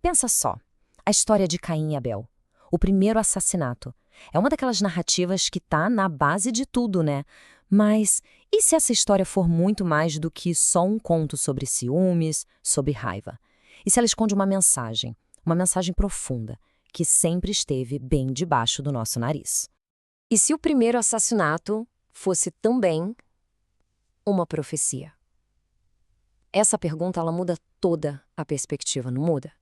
Pensa só, a história de Caim e Abel, o primeiro assassinato. É uma daquelas narrativas que tá na base de tudo, né? Mas e se essa história for muito mais do que só um conto sobre ciúmes, sobre raiva? E se ela esconde uma mensagem profunda, que sempre esteve bem debaixo do nosso nariz? E se o primeiro assassinato fosse também uma profecia? Essa pergunta ela muda toda a perspectiva, não muda?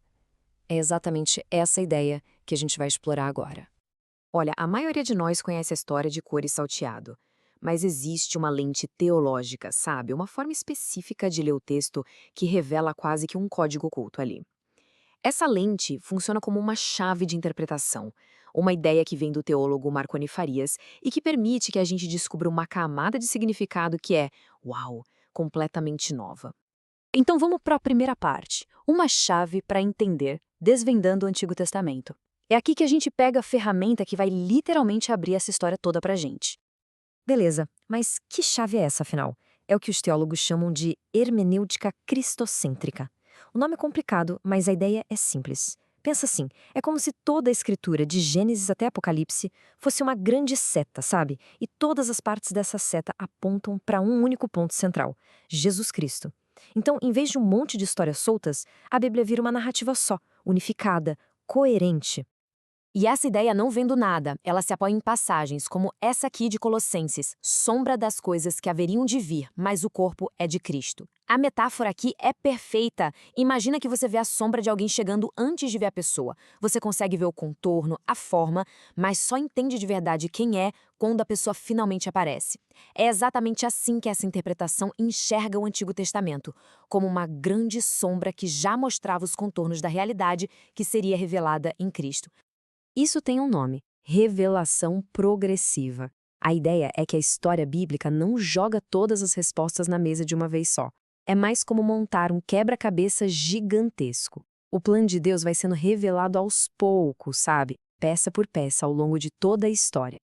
É exatamente essa ideia que a gente vai explorar agora. Olha, a maioria de nós conhece a história de Cor e Salteado, mas existe uma lente teológica, sabe? Uma forma específica de ler o texto que revela quase que um código oculto ali. Essa lente funciona como uma chave de interpretação, uma ideia que vem do teólogo Marconi Farias e que permite que a gente descubra uma camada de significado que é, uau, completamente nova. Então vamos para a primeira parte, uma chave para entender, desvendando o Antigo Testamento. É aqui que a gente pega a ferramenta que vai literalmente abrir essa história toda pra gente. Beleza, mas que chave é essa, afinal? É o que os teólogos chamam de hermenêutica cristocêntrica. O nome é complicado, mas a ideia é simples. Pensa assim, é como se toda a escritura, de Gênesis até Apocalipse, fosse uma grande seta, sabe? E todas as partes dessa seta apontam para um único ponto central, Jesus Cristo. Então, em vez de um monte de histórias soltas, a Bíblia vira uma narrativa só, unificada, coerente. E essa ideia não vem do nada, ela se apoia em passagens, como essa aqui de Colossenses, sombra das coisas que haveriam de vir, mas o corpo é de Cristo. A metáfora aqui é perfeita. Imagina que você vê a sombra de alguém chegando antes de ver a pessoa. Você consegue ver o contorno, a forma, mas só entende de verdade quem é quando a pessoa finalmente aparece. É exatamente assim que essa interpretação enxerga o Antigo Testamento, como uma grande sombra que já mostrava os contornos da realidade que seria revelada em Cristo. Isso tem um nome: revelação progressiva. A ideia é que a história bíblica não joga todas as respostas na mesa de uma vez só. É mais como montar um quebra-cabeça gigantesco. O plano de Deus vai sendo revelado aos poucos, sabe? Peça por peça, ao longo de toda a história.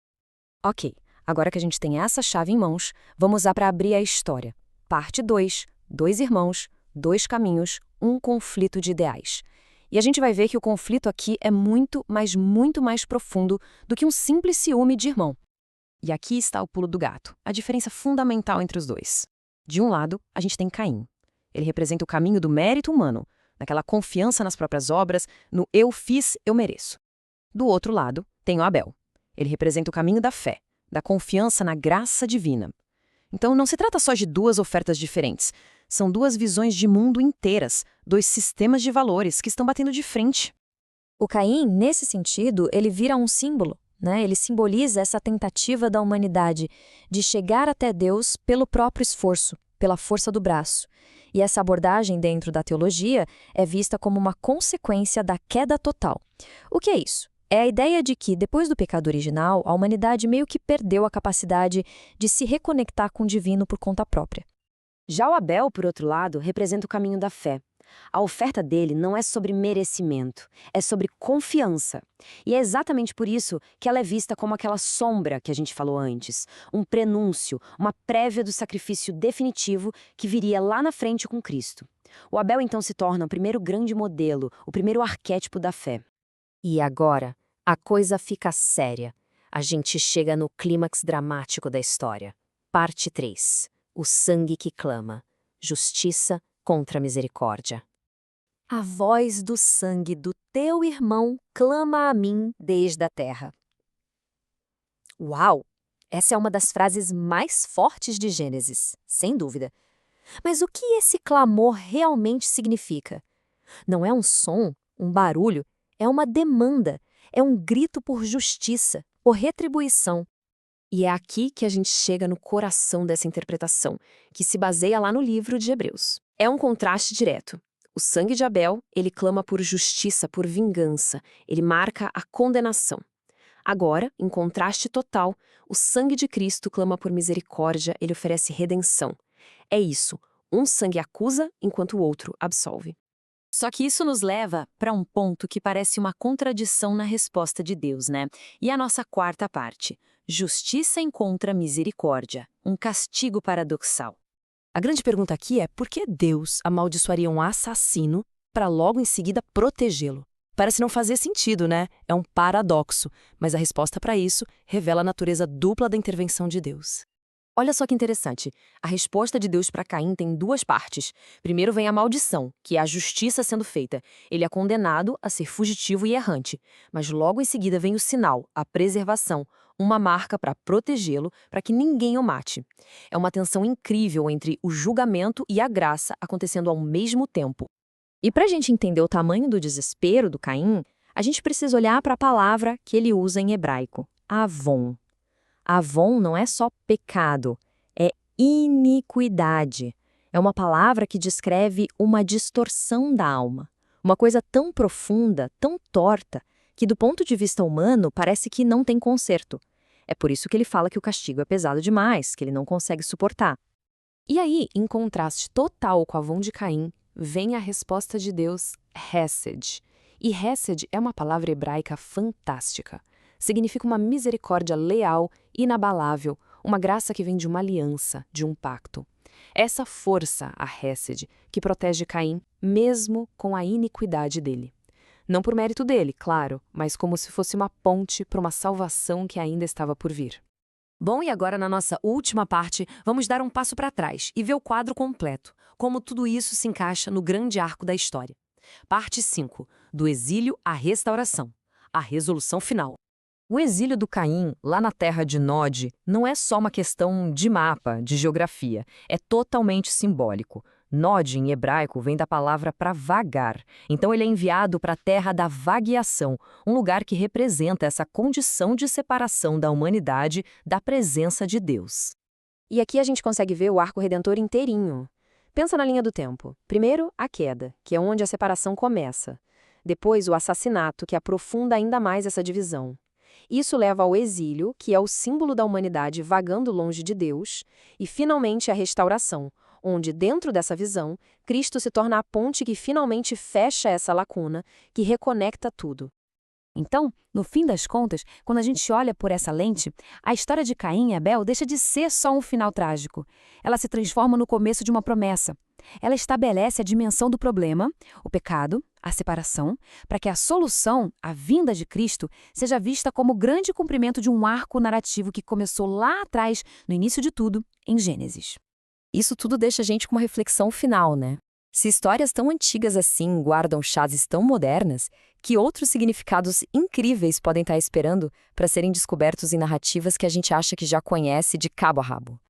Ok, agora que a gente tem essa chave em mãos, vamos lá para abrir a história. Parte 2: dois irmãos, dois caminhos, um conflito de ideais. E a gente vai ver que o conflito aqui é muito, mas muito mais profundo do que um simples ciúme de irmão. E aqui está o pulo do gato, a diferença fundamental entre os dois. De um lado, a gente tem Caim. Ele representa o caminho do mérito humano, naquela confiança nas próprias obras, no eu fiz, eu mereço. Do outro lado, tem o Abel. Ele representa o caminho da fé, da confiança na graça divina. Então não se trata só de duas ofertas diferentes. São duas visões de mundo inteiras, dois sistemas de valores que estão batendo de frente. O Caim, nesse sentido, ele vira um símbolo, né? Ele simboliza essa tentativa da humanidade de chegar até Deus pelo próprio esforço, pela força do braço. E essa abordagem dentro da teologia é vista como uma consequência da queda total. O que é isso? É a ideia de que, depois do pecado original, a humanidade meio que perdeu a capacidade de se reconectar com o divino por conta própria. Já o Abel, por outro lado, representa o caminho da fé. A oferta dele não é sobre merecimento, é sobre confiança. E é exatamente por isso que ela é vista como aquela sombra que a gente falou antes, um prenúncio, uma prévia do sacrifício definitivo que viria lá na frente com Cristo. O Abel então se torna o primeiro grande modelo, o primeiro arquétipo da fé. E agora, a coisa fica séria. A gente chega no clímax dramático da história. Parte 3. O sangue que clama. Justiça contra a misericórdia. A voz do sangue do teu irmão clama a mim desde a terra. Uau! Essa é uma das frases mais fortes de Gênesis, sem dúvida. Mas o que esse clamor realmente significa? Não é um som, um barulho, é uma demanda, é um grito por justiça, por retribuição. E é aqui que a gente chega no coração dessa interpretação, que se baseia lá no livro de Hebreus. É um contraste direto. O sangue de Abel, ele clama por justiça, por vingança, ele marca a condenação. Agora, em contraste total, o sangue de Cristo clama por misericórdia, ele oferece redenção. É isso, um sangue acusa enquanto o outro absolve. Só que isso nos leva para um ponto que parece uma contradição na resposta de Deus, né? E a nossa quarta parte: justiça encontra misericórdia, um castigo paradoxal. A grande pergunta aqui é por que Deus amaldiçoaria um assassino para logo em seguida protegê-lo. Parece não fazer sentido, né? É um paradoxo, mas a resposta para isso revela a natureza dupla da intervenção de Deus. Olha só que interessante. A resposta de Deus para Caim tem duas partes. Primeiro vem a maldição, que é a justiça sendo feita. Ele é condenado a ser fugitivo e errante. Mas logo em seguida vem o sinal, a preservação, uma marca para protegê-lo, para que ninguém o mate. É uma tensão incrível entre o julgamento e a graça acontecendo ao mesmo tempo. E para a gente entender o tamanho do desespero do Caim, a gente precisa olhar para a palavra que ele usa em hebraico, avon. Avon não é só pecado, é iniquidade. É uma palavra que descreve uma distorção da alma. Uma coisa tão profunda, tão torta, que do ponto de vista humano parece que não tem conserto. É por isso que ele fala que o castigo é pesado demais, que ele não consegue suportar. E aí, em contraste total com o avon de Caim, vem a resposta de Deus, Hesed. E Hesed é uma palavra hebraica fantástica. Significa uma misericórdia leal, inabalável, uma graça que vem de uma aliança, de um pacto. Essa força, a Hesed, que protege Caim, mesmo com a iniquidade dele. Não por mérito dele, claro, mas como se fosse uma ponte para uma salvação que ainda estava por vir. Bom, e agora na nossa última parte, vamos dar um passo para trás e ver o quadro completo, como tudo isso se encaixa no grande arco da história. Parte 5, do exílio à restauração, a resolução final. O exílio do Caim, lá na terra de Nod, não é só uma questão de mapa, de geografia. É totalmente simbólico. Nod, em hebraico, vem da palavra para vagar. Então ele é enviado para a terra da vagueação, um lugar que representa essa condição de separação da humanidade da presença de Deus. E aqui a gente consegue ver o arco redentor inteirinho. Pensa na linha do tempo. Primeiro, a queda, que é onde a separação começa. Depois, o assassinato, que aprofunda ainda mais essa divisão. Isso leva ao exílio, que é o símbolo da humanidade vagando longe de Deus, e finalmente a restauração, onde, dentro dessa visão, Cristo se torna a ponte que finalmente fecha essa lacuna, que reconecta tudo. Então, no fim das contas, quando a gente olha por essa lente, a história de Caim e Abel deixa de ser só um final trágico. Ela se transforma no começo de uma promessa. Ela estabelece a dimensão do problema, o pecado, a separação, para que a solução, a vinda de Cristo, seja vista como o grande cumprimento de um arco narrativo que começou lá atrás, no início de tudo, em Gênesis. Isso tudo deixa a gente com uma reflexão final, né? Se histórias tão antigas assim guardam chaves tão modernas, que outros significados incríveis podem estar esperando para serem descobertos em narrativas que a gente acha que já conhece de cabo a rabo?